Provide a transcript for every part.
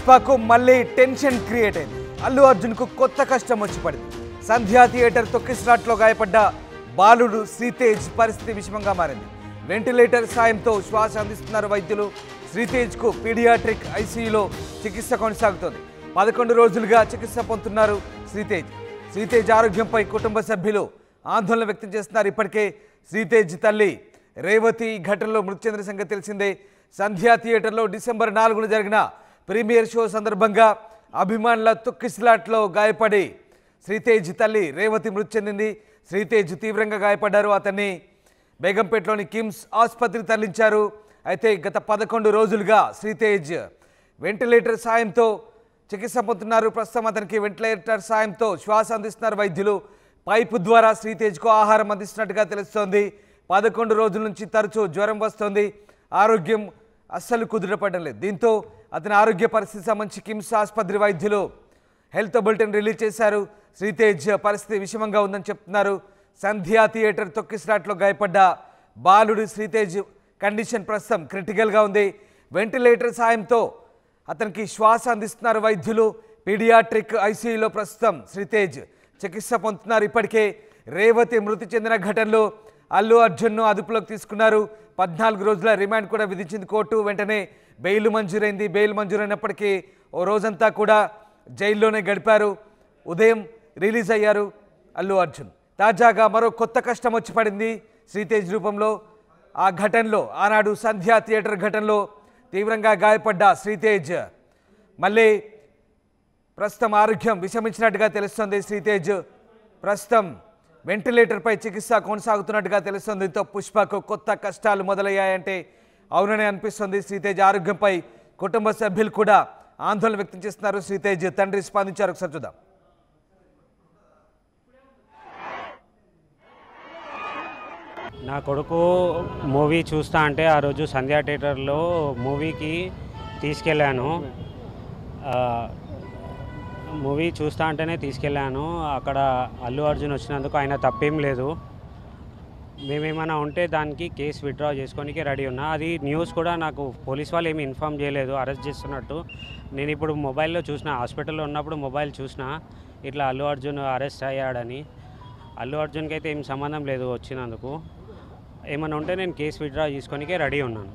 పుష్పకు మళ్ళీ tension create అయింది. అల్లు అర్జున్కు కొత్త కష్టం వచ్చి పడింది. సంధ్యా థియేటర్ తొక్కిసలాట్లో గాయపడ్డ బాలుడు శ్రీతేజ్ పరిస్థితి విషమంగా మారింది. వెంటిలేటర్ సాయంతో శ్వాస అందిస్తున్నారు వైద్యులు. శ్రీతేజ్కు పీడియాట్రిక్ ఐసీయూలో చికిత్స కొనసాగుతోంది. 11 రోజులుగా చికిత్స పొందుతున్నారు శ్రీతేజ్ ఆరోగ్యంపై కుటుంబ సభ్యులు ఆందోళన వ్యక్తం చేస్తున్నారు. ఇప్పటికే శ్రీతేజ్ తల్లి రేవతి ఘటనలో మృతి చెందిన సంగతి తెలిసిందే. సంధ్యా థియేటర్లో డిసెంబర్ 4న జరిగిన ప్రీమియర్ షో సందర్భంగా అభిమానుల తొక్కిసలాట్లో గాయపడి శ్రీతేజ్ తల్లి రేవతి మృతి చెందింది. శ్రీతేజ్ తీవ్రంగా గాయపడ్డారు. అతన్ని బేగంపేటలోని కిమ్స్ ఆసుపత్రికి తరలించారు. అయితే గత 11 రోజులుగా శ్రీతేజ్ వెంటిలేటర్ సాయంతో చికిత్స పొందుతున్నారు. ప్రస్తుతం అతనికి వెంటిలేటర్ సాయంతో శ్వాస అందిస్తున్నారు వైద్యులు. పైపు ద్వారా శ్రీతేజ్కు ఆహారం అందిస్తున్నట్టుగా తెలుస్తోంది. 11 రోజుల నుంచి తరచూ జ్వరం వస్తోంది. ఆరోగ్యం అస్సలు కుదుటపడడం లేదు. దీంతో అతని ఆరోగ్య పరిస్థితి సంబంధించి కిమ్స్ ఆసుపత్రి వైద్యులు హెల్త్ బులెటిన్ రిలీజ్ చేశారు. శ్రీతేజ్ పరిస్థితి విషమంగా ఉందని చెప్తున్నారు. సంధ్యా థియేటర్ తొక్కిసలాట్లో గాయపడ్డ బాలుడు శ్రీతేజ్ కండిషన్ ప్రస్తుతం క్రిటికల్గా ఉంది. వెంటిలేటర్ సాయంతో అతనికి శ్వాస అందిస్తున్నారు వైద్యులు. పీడియాట్రిక్ ఐసీయూలో ప్రస్తుతం శ్రీతేజ్ చికిత్స పొందుతున్నారు. ఇప్పటికే రేవతి మృతి చెందిన ఘటనలో అల్లు అర్జున్ను అదుపులోకి తీసుకున్నారు. 14 రోజుల రిమాండ్ కూడా విధించింది కోర్టు. వెంటనే బెయిల్ మంజూరైంది. బెయిల్ మంజూరైనప్పటికీ ఓ రోజంతా కూడా జైల్లోనే గడిపారు. ఉదయం రిలీజ్ అయ్యారు అల్లు అర్జున్. తాజాగా మరో కొత్త కష్టం వచ్చి పడింది శ్రీతేజ్ రూపంలో. ఆ ఘటనలో ఆనాడు సంధ్యా థియేటర్ ఘటనలో తీవ్రంగా గాయపడ్డ శ్రీతేజ్ మళ్ళీ ప్రస్తుతం ఆరోగ్యం విషమించినట్టుగా తెలుస్తోంది. శ్రీతేజ్ ప్రస్తుతం వెంటిలేటర్పై చికిత్స కొనసాగుతున్నట్టుగా తెలుస్తుంది. దీంతో పుష్పకు కొత్త కష్టాలు మొదలయ్యాయంటే అవుననే అనిపిస్తుంది. శ్రీతేజ్ ఆరోగ్యంపై కుటుంబ సభ్యులు కూడా ఆందోళన వ్యక్తం చేస్తున్నారు. శ్రీతేజ్ తండ్రి స్పందించారు. ఒకసారి చూద్దాం. నా కొడుకు మూవీ చూస్తా అంటే ఆ రోజు సంధ్యా థియేటర్లో మూవీకి తీసుకెళ్ళాను. మూవీ చూస్తా అంటేనే తీసుకెళ్ళాను. అక్కడ అల్లు అర్జున్ వచ్చినందుకు ఆయన తప్పేం లేదు. మేమేమైనా ఉంటే దానికి కేసు విత్డ్రా చేసుకోనికి రెడీ ఉన్నా. అది న్యూస్ కూడా నాకు పోలీస్ వాళ్ళు ఏమి ఇన్ఫామ్ చేయలేదు అరెస్ట్ చేస్తున్నట్టు. నేను ఇప్పుడు మొబైల్లో చూసిన, హాస్పిటల్లో ఉన్నప్పుడు మొబైల్ చూసిన ఇట్లా అల్లు అర్జున్ అరెస్ట్ అయ్యాడని. అల్లు అర్జున్కి అయితే ఏం సంబంధం లేదు వచ్చినందుకు. ఏమైనా ఉంటే నేను కేసు విత్డ్రా చేసుకోనికే రెడీ ఉన్నాను.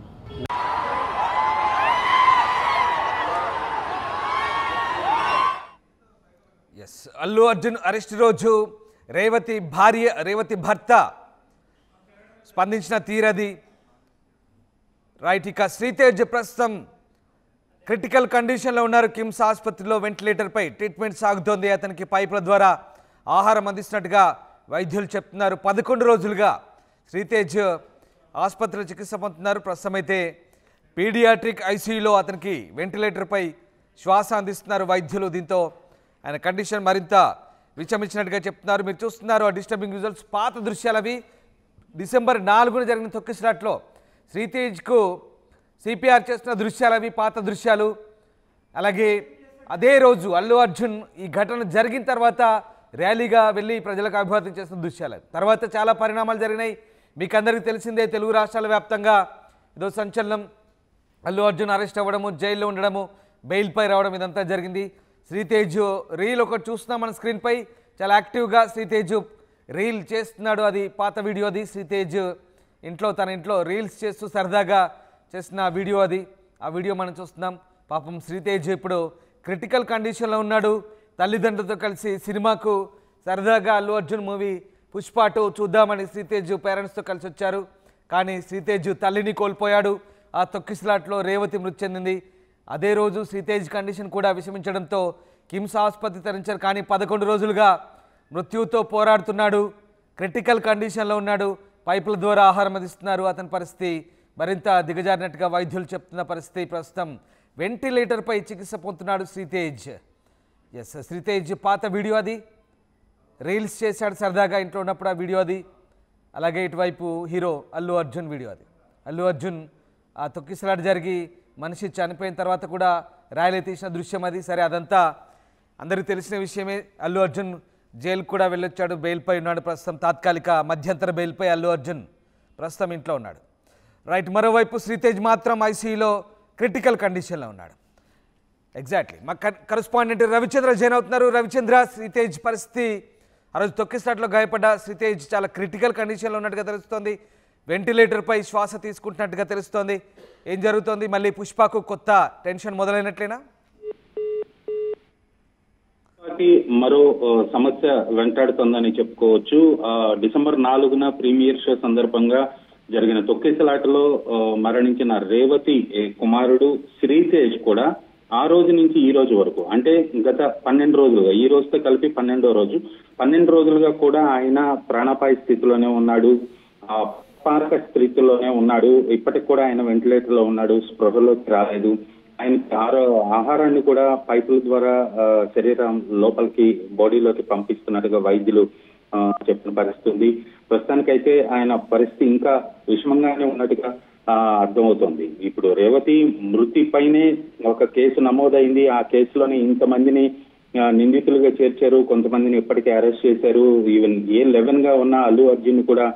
అల్లు అర్జున్ అరెస్ట్ రోజు రేవతి భర్త స్పందించిన తీరది రైట్. ఇక శ్రీతేజ్ ప్రస్తుతం క్రిటికల్ కండిషన్లో ఉన్నారు. కిమ్స్ ఆసుపత్రిలో వెంటిలేటర్పై ట్రీట్మెంట్ సాగుతోంది. అతనికి పైపుల ద్వారా ఆహారం అందిస్తున్నట్టుగా వైద్యులు చెప్తున్నారు. 11 రోజులుగా శ్రీతేజ్ ఆసుపత్రిలో చికిత్స పొందుతున్నారు. ప్రస్తుతం అయితే పీడియాట్రిక్ ఐసీయూలో అతనికి వెంటిలేటర్పై శ్వాస అందిస్తున్నారు వైద్యులు. దీంతో ఆయన కండిషన్ మరింత విషమించినట్టుగా చెప్తున్నారు. మీరు చూస్తున్నారు ఆ డిస్టర్బింగ్ రిజల్ట్స్. పాత దృశ్యాలు అవి. డిసెంబర్ 4న జరిగిన తొక్కిసలాట్లో శ్రీతేజ్కు సిపిఆర్ చేస్తున్న దృశ్యాలు అవి, పాత దృశ్యాలు. అలాగే అదే రోజు అల్లు అర్జున్ ఈ ఘటన జరిగిన తర్వాత ర్యాలీగా వెళ్ళి ప్రజలకు అభివాదం చేస్తున్న దృశ్యాలు. తర్వాత చాలా పరిణామాలు జరిగినాయి. మీకు అందరికీ తెలిసిందే, తెలుగు రాష్ట్రాల వ్యాప్తంగా ఇదో సంచలనం. అల్లు అర్జున్ అరెస్ట్ అవ్వడము, జైల్లో ఉండడము, బెయిల్పై రావడం, ఇదంతా జరిగింది. శ్రీతేజ్ రీల్ ఒకటి చూస్తున్నాం మన స్క్రీన్పై. చాలా యాక్టివ్గా శ్రీతేజ్ రీల్ చేస్తున్నాడు. అది పాత వీడియో. అది శ్రీతేజ్ తన ఇంట్లో రీల్స్ చేస్తూ సరదాగా చేసిన వీడియో అది. ఆ వీడియో మనం చూస్తున్నాం. పాపం శ్రీతేజ్ ఇప్పుడు క్రిటికల్ కండిషన్లో ఉన్నాడు. తల్లిదండ్రులతో కలిసి సినిమాకు సరదాగా అల్లు అర్జున్ మూవీ పుష్ప 2 చూద్దామని శ్రీతేజ్ పేరెంట్స్తో కలిసి వచ్చారు. కానీ శ్రీతేజ్ తల్లిని కోల్పోయాడు. ఆ తొక్కిసలాట్లో రేవతి మృతి చెందింది. అదే రోజు శ్రీతేజ్ కండిషన్ కూడా విషమించడంతో కిమ్స్ ఆసుపత్రి తరలించారు. కానీ 11 రోజులుగా మృత్యువుతో పోరాడుతున్నాడు. క్రిటికల్ కండిషన్లో ఉన్నాడు. పైపుల ద్వారా ఆహారం అందిస్తున్నారు. అతని పరిస్థితి మరింత దిగజారినట్టుగా వైద్యులు చెప్తున్న పరిస్థితి. ప్రస్తుతం వెంటిలేటర్పై చికిత్స పొందుతున్నాడు శ్రీతేజ్. శ్రీతేజ్ పాత వీడియో అది. రీల్స్ చేశాడు సరదాగా ఇంట్లో ఉన్నప్పుడు ఆ వీడియో అది. అలాగే ఇటువైపు హీరో అల్లు అర్జున్ వీడియో అది. అల్లు అర్జున్ ఆ తొక్కిసలాట జరిగి మనిషి చనిపోయిన తర్వాత కూడా ర్యాలీ తీసిన దృశ్యం అది. సరే, అదంతా అందరికీ తెలిసిన విషయమే. అల్లు అర్జున్ జైలుకు కూడా వెళ్ళొచ్చాడు. బెయిల్పై ఉన్నాడు. ప్రస్తుతం తాత్కాలిక మధ్యంతర బెయిల్పై అల్లు అర్జున్ ప్రస్తుతం ఇంట్లో ఉన్నాడు. రైట్. మరోవైపు శ్రీతేజ్ మాత్రం ఐసీయూలో క్రిటికల్ కండిషన్లో ఉన్నాడు. ఎగ్జాక్ట్లీ మా కరెస్పాండెంట్ రవిచంద్ర జైన్ అవుతున్నారు. రవిచంద్ర, శ్రీతేజ్ పరిస్థితి ఆ రోజు తొక్కిసలాట్లో గాయపడ్డ శ్రీతేజ్ చాలా క్రిటికల్ కండిషన్లో ఉన్నట్టుగా తెలుస్తోంది. వెంటిలేటర్పై శ్వాస తీసుకుంటున్నట్టుగా తెలుస్తోంది. ఏం జరుగుతోంది? మళ్ళీ పుష్పకు కొత్త టెన్షన్ మొదలైనట్లేనా? మరో సమస్య వెంటాడుతోందని చెప్పుకోవచ్చు. డిసెంబర్ 4న ప్రీమియర్ షో సందర్భంగా జరిగిన తొక్కిసలాటలో మరణించిన రేవతి కుమారుడు శ్రీతేజ్ కూడా ఆ రోజు నుంచి ఈ రోజు వరకు, అంటే గత 12 రోజులుగా, ఈ రోజుతో కలిపి 12వ రోజు, 12 రోజులుగా కూడా ఆయన ప్రాణాపాయ స్థితిలోనే ఉన్నాడు, పారక స్థితిలోనే ఉన్నాడు. ఇప్పటికి కూడా ఆయన వెంటిలేటర్ లో ఉన్నాడు, స్పృహలోకి రాలేదు. ఆయనకి ఆహారాన్ని కూడా పైపుల ద్వారా శరీరం లోపలికి, బాడీలోకి పంపిస్తున్నట్టుగా వైద్యులు చెప్పిన పరిస్థితి ఉంది. ప్రస్తుతానికైతే ఆయన పరిస్థితి ఇంకా విషమంగానే ఉన్నట్టుగా అర్థమవుతోంది. ఇప్పుడు రేవతి మృతిపైనే ఒక కేసు నమోదైంది. ఆ కేసులోని ఇంతమందిని నిందితులుగా చేర్చారు, కొంతమందిని ఇప్పటికే అరెస్ట్ చేశారు. ఈవెన్ A11 గా ఉన్న అల్లు అర్జున్ కూడా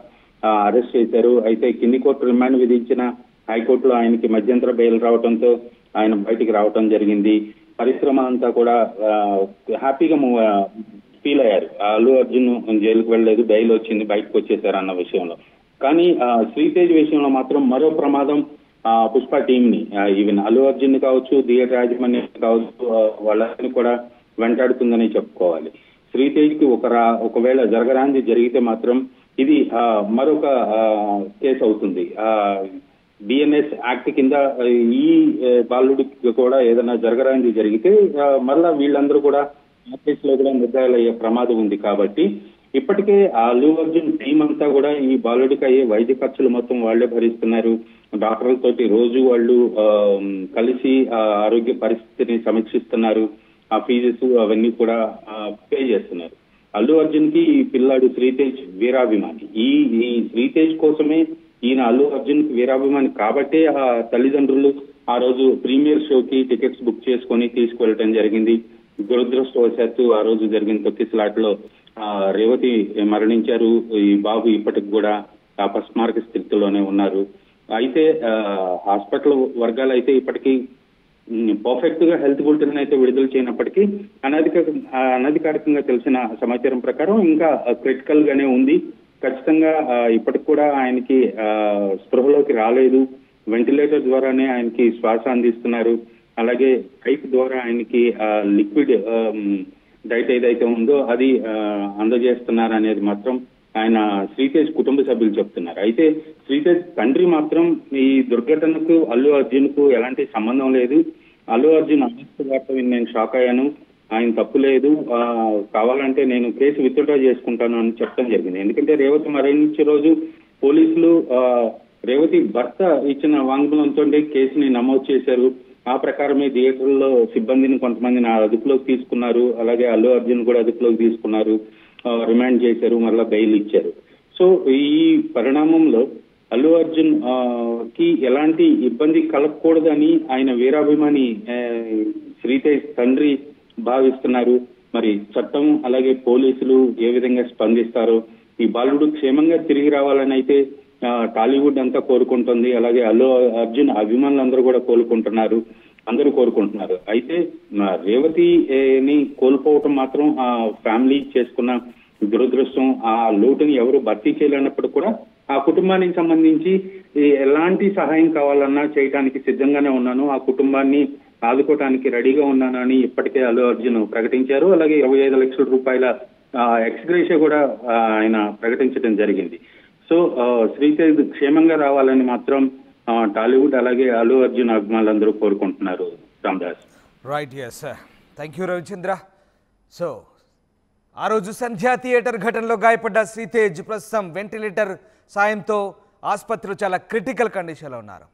అరెస్ట్ చేశారు. అయితే కింది కోర్టు రిమాండ్ విధించిన హైకోర్టులో ఆయనకి మధ్యంతర బెయిల్ రావడంతో ఆయన బయటికి రావటం జరిగింది. పరిశ్రమ అంతా కూడా హ్యాపీగా ఫీల్ అయ్యారు. అల్లు అర్జున్ జైలుకు వెళ్ళలేదు, బెయిల్ వచ్చింది, బయటకు వచ్చేసారు అన్న విషయంలో. కానీ శ్రీతేజ్ విషయంలో మాత్రం మరో ప్రమాదం పుష్ప టీం ని, ఈవెన్ అల్లు అర్జున్ కావచ్చు, థియేటర్ యాజమాన్యం కావచ్చు, వాళ్ళని కూడా వెంటాడుతుందని చెప్పుకోవాలి. శ్రీతేజ్ కి ఒకవేళ జరగరాంది జరిగితే మాత్రం ఇది మరొక కేసు అవుతుంది. బిఎన్ఎస్ యాక్ట్ కింద ఈ బాలుడికి కూడా ఏదైనా జరగరాంది జరిగితే మళ్ళా వీళ్ళందరూ కూడా ఆ కేసులో కూడా నిర్ధారణ ప్రమాదం ఉంది. కాబట్టి ఇప్పటికే అల్లు అర్జున్ టీం అంతా కూడా ఈ బాలుడికి అయ్యే వైద్య ఖర్చులు మొత్తం వాళ్లే భరిస్తున్నారు. డాక్టర్లతోటి రోజు వాళ్ళు కలిసి ఆరోగ్య పరిస్థితిని సమీక్షిస్తున్నారు. ఆ ఫీజెస్ అవన్నీ కూడా పే చేస్తున్నారు. అల్లు అర్జున్ కి ఈ పిల్లాడు శ్రీతేజ్ వీరాభిమాని. ఈ శ్రీతేజ్ కోసమే ఈయన అల్లు అర్జున్ కి వీరాభిమాని కాబట్టే ఆ తల్లిదండ్రులు ఆ రోజు ప్రీమియర్ షోకి టికెట్స్ బుక్ చేసుకొని తీసుకువెళ్ళటం జరిగింది. దురదృష్టవశాత్తు ఆ రోజు జరిగిన తొక్కిసలాటలో రేవతి మరణించారు. ఈ బాబు ఇప్పటికి కూడా అపస్మారక స్థితిలోనే ఉన్నారు. అయితే హాస్పిటల్ వర్గాలు అయితే ఇప్పటికీ పర్ఫెక్ట్ గా హెల్త్ బులెటిన్ అయితే విడుదల చేయనప్పటికీ అనధికారికంగా తెలిసిన సమాచారం ప్రకారం ఇంకా క్రిటికల్ గానే ఉంది. ఖచ్చితంగా ఇప్పటికి కూడా ఆయనకి స్పృహలోకి రాలేదు. వెంటిలేటర్ ద్వారానే ఆయనకి శ్వాస అందిస్తున్నారు. అలాగే పైప్ ద్వారా ఆయనకి లిక్విడ్ డైట్ ఏదైతే ఉందో అది అందజేస్తున్నారు అనేది మాత్రం ఆయన శ్రీతేజ్ కుటుంబ సభ్యులు చెప్తున్నారు. అయితే శ్రీతేజ్ తండ్రి మాత్రం ఈ దుర్ఘటనకు అల్లు అర్జున్ కు ఎలాంటి సంబంధం లేదు, అల్లు అర్జున్ అరెస్ట్ వార్త విని నేను షాక్ అయ్యాను, ఆయన తప్పు లేదు, కావాలంటే నేను కేసు విత్డ్రా చేసుకుంటాను అని చెప్పడం జరిగింది. ఎందుకంటే రేవతి మరణించే రోజు పోలీసులు రేవతి భర్త ఇచ్చిన వాంగ్మూలంతో కేసుని నమోదు చేశారు. ఆ ప్రకారమే థియేటర్లో సిబ్బందిని కొంతమందిని అదుపులోకి తీసుకున్నారు. అలాగే అల్లు అర్జున్ కూడా అదుపులోకి తీసుకున్నారు, రిమాండ్ చేశారు, మళ్ళా బెయిల్ ఇచ్చారు. సో ఈ పరిణామంలో అల్లు అర్జున్ కి ఎలాంటి ఇబ్బంది కలగకూడదని ఆయన వీరాభిమాని శ్రీతేజ్ తండ్రి భావిస్తున్నారు. మరి చట్టం అలాగే పోలీసులు ఏ విధంగా స్పందిస్తారో, ఈ బాలుడు క్షేమంగా తిరిగి రావాలని అయితే టాలీవుడ్ అంతా కోరుకుంటుంది. అలాగే అల్లు అర్జున్ అభిమానులందరూ కూడా అందరూ కోరుకుంటున్నారు. అయితే రేవతిని కోల్పోవటం మాత్రం ఆ ఫ్యామిలీ చేసుకున్న దురదృష్టం. ఆ లోటుని ఎవరు భర్తీ చేయలేనప్పుడు కూడా ఆ కుటుంబానికి సంబంధించి ఎలాంటి సహాయం కావాలన్నా చేయడానికి సిద్ధంగానే ఉన్నాను, ఆ కుటుంబాన్ని ఆదుకోవడానికి రెడీగా ఉన్నానని ఇప్పటికే అల్లు అర్జున్ ప్రకటించారు. అలాగే 25 లక్షల రూపాయల ఎక్స్గ్రేషియా కూడా ఆయన ప్రకటించడం జరిగింది. సో శ్రీతేజ్ క్షేమంగా రావాలని మాత్రం టాలీవుడ్ అలాగే అల్లు అర్జున్ అభిమానులందరూ కోరుకుంటున్నారు. Ramdas. Right, yes, thank you Ravichandra. So ఆ రోజు సంధ్యా థియేటర్ ఘటనలో గాయపడ్డ శ్రీతేజ్ ప్రస్తుతం వెంటిలేటర్ సాయంతో ఆసుపత్రిలో చాలా క్రిటికల్ కండిషన్లో ఉన్నారు.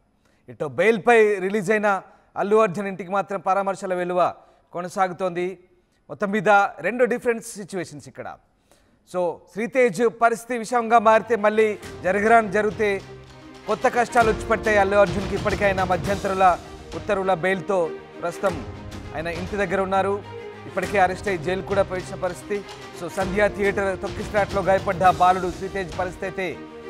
ఇటు బెయిల్పై రిలీజ్ అయిన అల్లు అర్జున్ ఇంటికి మాత్రం పరామర్శల వెలువ కొనసాగుతోంది. మొత్తం మీద 2 డిఫరెంట్ సిచ్యువేషన్స్ ఇక్కడ. సో శ్రీతేజ్ పరిస్థితి విషయంగా మారితే మళ్ళీ జరిగితే కొత్త కష్టాలు వచ్చి పడతాయి అల్లు అర్జున్కి. ఇప్పటికైనా మధ్యంతరుల ఉత్తర్వుల బెయిల్తో ప్రస్తుతం ఆయన ఇంటి దగ్గర ఉన్నారు. ఇప్పటికే అరెస్ట్ అయ్యి జైలు కూడా పోయించిన పరిస్థితి. సో సంధ్యా థియేటర్ తొక్కిసలాటలో గాయపడ్డ బాలుడు శ్రీతేజ్ పరిస్థితి అయితే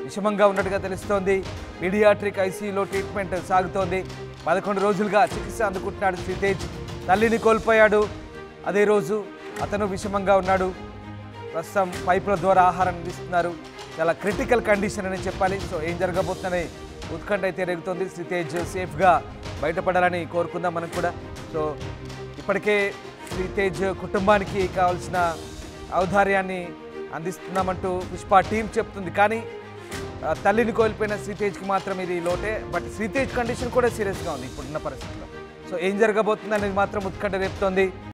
విషమంగా ఉన్నట్టుగా తెలుస్తోంది. పీడియాట్రిక్ ఐసీయూలో ట్రీట్మెంట్ సాగుతోంది. 11 రోజులుగా చికిత్స అందుకుంటున్నాడు శ్రీతేజ్. తల్లిని కోల్పోయాడు. అదే రోజు అతను విషమంగా ఉన్నాడు. ప్రస్తుతం పైపుల ద్వారా ఆహారం అందిస్తున్నారు. చాలా క్రిటికల్ కండిషన్ అని చెప్పాలి. సో ఏం జరగబోతుందనే ఉత్కంఠ అయితే రేగుతోంది. శ్రీతేజ్ సేఫ్గా బయటపడాలని కోరుకుందాం మనం కూడా. సో ఇప్పటికే శ్రీతేజ్ కుటుంబానికి కావాల్సిన ఔదార్యాన్ని అందిస్తున్నామంటూ పుష్ప టీం చెప్తుంది. కానీ తల్లిని కోల్పోయిన శ్రీతేజ్కి మాత్రం ఇది లోటే. బట్ శ్రీతేజ్ కండిషన్ కూడా సీరియస్గా ఉంది ఇప్పుడున్న పరిస్థితుల్లో. సో ఏం జరగబోతుంది అనేది మాత్రం ఉత్కంఠ రేపుతోంది.